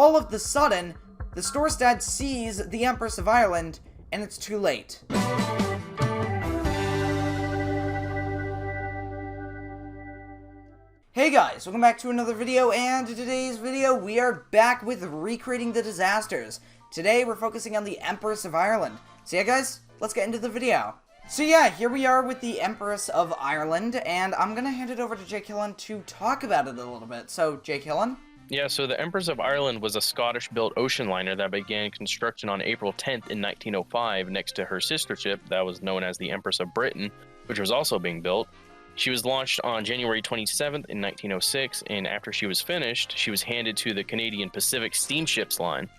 All of the sudden, the Storstad sees the Empress of Ireland, and it's too late. Hey guys, welcome back to another video, and in today's video we are back with recreating the disasters. Today we're focusing on the Empress of Ireland. So yeah guys, let's get into the video. So yeah, here we are with the Empress of Ireland, and I'm gonna hand it over to Jlkillen to talk about it a little bit. So Jlkillen? Yeah, so the Empress of Ireland was a Scottish-built ocean liner that began construction on April 10th in 1905 next to her sister ship that was known as the Empress of Britain, which was also being built. She was launched on January 27th in 1906, and after she was finished, she was handed to the Canadian Pacific Steamships Line.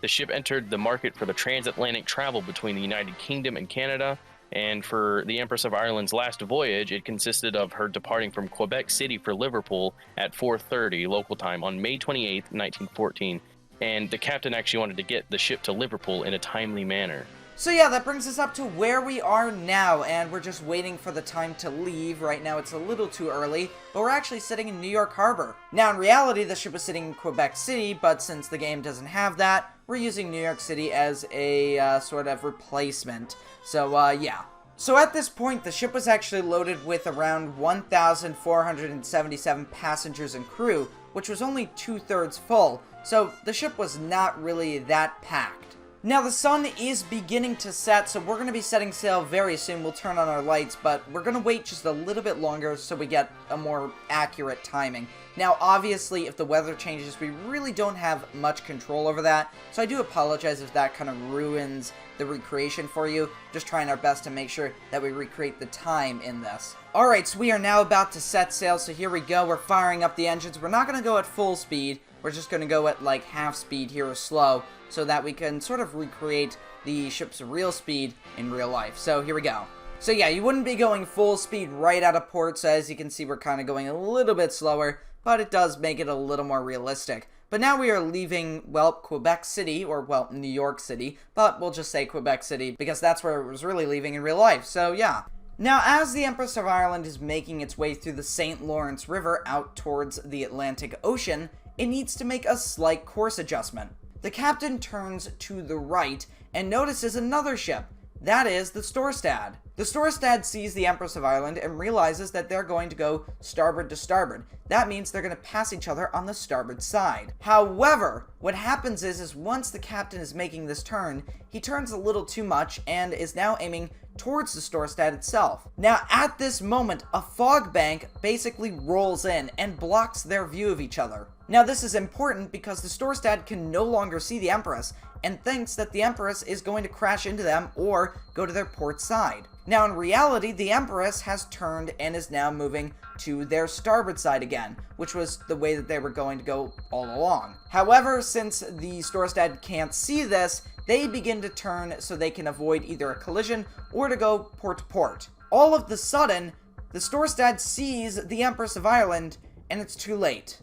The ship entered the market for the transatlantic travel between the United Kingdom and Canada, and for the Empress of Ireland's last voyage, it consisted of her departing from Quebec City for Liverpool at 4:30 local time on May 28th, 1914, and the captain actually wanted to get the ship to Liverpool in a timely manner. So yeah, that brings us up to where we are now, and we're just waiting for the time to leave. Right now it's a little too early, but we're actually sitting in New York Harbor. Now in reality, the ship was sitting in Quebec City, but since the game doesn't have that, we're using New York City as a sort of replacement. So yeah. So at this point, the ship was actually loaded with around 1,477 passengers and crew, which was only 2/3 full, so the ship was not really that packed. Now the sun is beginning to set, so we're going to be setting sail very soon. We'll turn on our lights, but we're going to wait just a little bit longer so we get a more accurate timing. Now obviously if the weather changes, we really don't have much control over that, so I do apologize if that kind of ruins the recreation for you. Just trying our best to make sure that we recreate the time in this. Alright, so we are now about to set sail, so here we go. We're firing up the engines. We're not going to go at full speed. We're just going to go at like half speed here or slow, so that we can sort of recreate the ship's real speed in real life. So here we go. So yeah, you wouldn't be going full speed right out of port, so as you can see we're kind of going a little bit slower, but it does make it a little more realistic. But now we are leaving, well, Quebec City, or well, New York City, but we'll just say Quebec City because that's where it was really leaving in real life, so yeah. Now, as the Empress of Ireland is making its way through the St. Lawrence River out towards the Atlantic Ocean, it needs to make a slight course adjustment. The captain turns to the right and notices another ship. That is the Storstad. The Storstad sees the Empress of Ireland and realizes that they're going to go starboard to starboard. That means they're going to pass each other on the starboard side. However, what happens is once the captain is making this turn, he turns a little too much and is now aiming towards the Storstad itself. Now, at this moment, a fog bank basically rolls in and blocks their view of each other. Now, this is important because the Storstad can no longer see the Empress and thinks that the Empress is going to crash into them or go to their port side. Now, in reality, the Empress has turned and is now moving to their starboard side again, which was the way that they were going to go all along. However, since the Storstad can't see this, they begin to turn so they can avoid either a collision or to go port to port. All of the sudden, the Storstad sees the Empress of Ireland, and it's too late.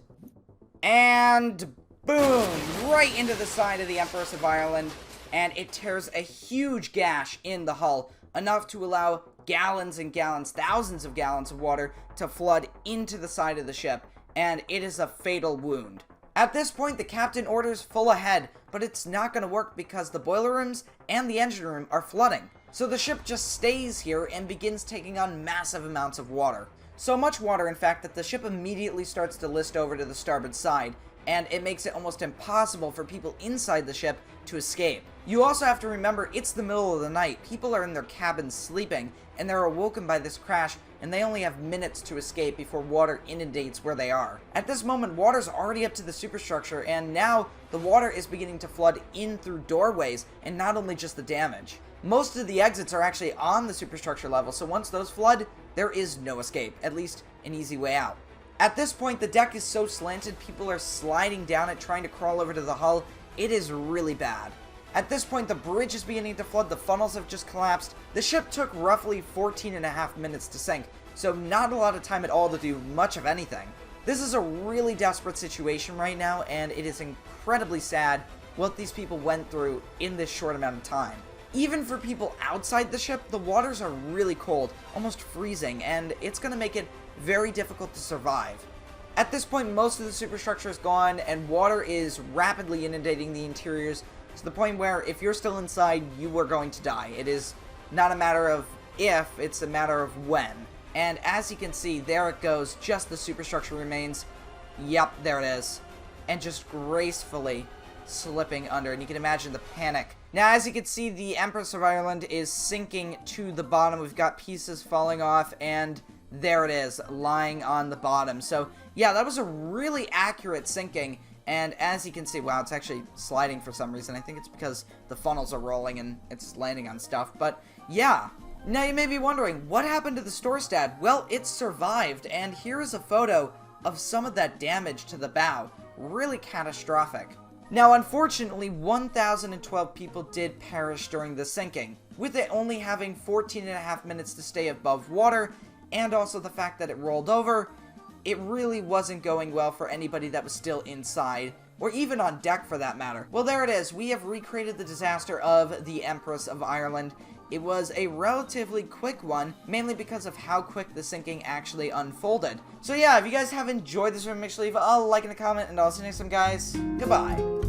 And boom! Right into the side of the Empress of Ireland, and it tears a huge gash in the hull, enough to allow gallons and gallons, thousands of gallons of water to flood into the side of the ship, and it is a fatal wound. At this point, the captain orders full ahead, but it's not going to work because the boiler rooms and the engine room are flooding. So the ship just stays here and begins taking on massive amounts of water. So much water, in fact, that the ship immediately starts to list over to the starboard side, and it makes it almost impossible for people inside the ship to escape. You also have to remember it's the middle of the night. People are in their cabins sleeping, and they're awoken by this crash, and they only have minutes to escape before water inundates where they are. At this moment, water's already up to the superstructure, and now the water is beginning to flood in through doorways, and not only just the damage. Most of the exits are actually on the superstructure level, so once those flood, there is no escape, at least an easy way out. At this point, the deck is so slanted, people are sliding down it, trying to crawl over to the hull. It is really bad. At this point, the bridge is beginning to flood, the funnels have just collapsed. The ship took roughly 14.5 minutes to sink, so not a lot of time at all to do much of anything. This is a really desperate situation right now, and it is incredibly sad what these people went through in this short amount of time. Even for people outside the ship, the waters are really cold, almost freezing, and it's going to make it very difficult to survive. At this point, most of the superstructure is gone, and water is rapidly inundating the interiors to the point where if you're still inside, you are going to die. It is not a matter of if, it's a matter of when. And as you can see, there it goes, just the superstructure remains. Yep, there it is. And just gracefully slipping under, and you can imagine the panic. Now, as you can see, the Empress of Ireland is sinking to the bottom. We've got pieces falling off, and there it is, lying on the bottom. So, yeah, that was a really accurate sinking, and as you can see, wow, it's actually sliding for some reason. I think it's because the funnels are rolling and it's landing on stuff, but yeah. Now, you may be wondering, what happened to the Storstad? Well, it survived, and here is a photo of some of that damage to the bow. Really catastrophic. Now, unfortunately, 1,012 people did perish during the sinking, with it only having 14.5 minutes to stay above water, and also the fact that it rolled over. It really wasn't going well for anybody that was still inside, or even on deck for that matter. Well, there it is. We have recreated the disaster of the Empress of Ireland. It was a relatively quick one, mainly because of how quick the sinking actually unfolded. So yeah, if you guys have enjoyed this video, make sure to leave a like and a comment, and I'll see you next time, guys. Goodbye.